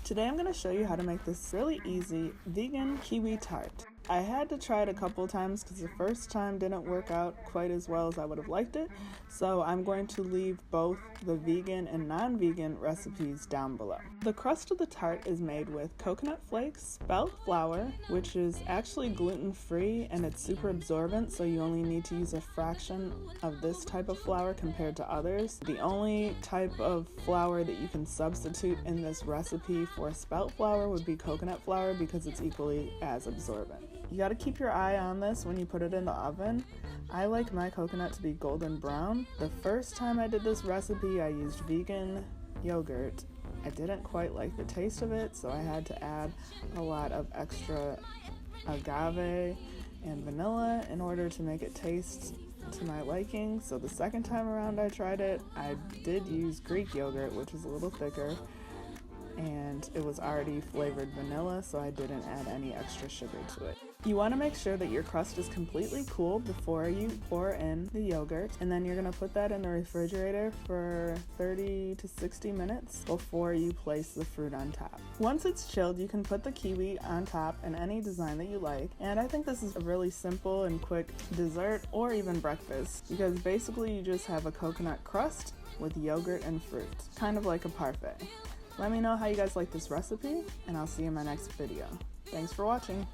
Today I'm going to show you how to make this really easy vegan kiwi tart. I had to try it a couple times because the first time didn't work out quite as well as I would have liked it, so I'm going to leave both the vegan and non-vegan recipes down below. The crust of the tart is made with coconut flakes, spelt flour, which is actually gluten-free and it's super absorbent, so you only need to use a fraction of this type of flour compared to others. The only type of flour that you can substitute in this recipe for spelt flour would be coconut flour because it's equally as absorbent. You got to keep your eye on this when you put it in the oven. I like my coconut to be golden brown. The first time I did this recipe, I used vegan yogurt. I didn't quite like the taste of it, so I had to add a lot of extra agave and vanilla in order to make it taste to my liking. So the second time around I tried it, I did use Greek yogurt, which is a little thicker, and it was already flavored vanilla, so I didn't add any extra sugar to it. You want to make sure that your crust is completely cool before you pour in the yogurt, and then you're going to put that in the refrigerator for 30 to 60 minutes before you place the fruit on top. Once it's chilled, you can put the kiwi on top in any design that you like, and I think this is a really simple and quick dessert or even breakfast, because basically you just have a coconut crust with yogurt and fruit, kind of like a parfait. Let me know how you guys like this recipe, and I'll see you in my next video. Thanks for watching.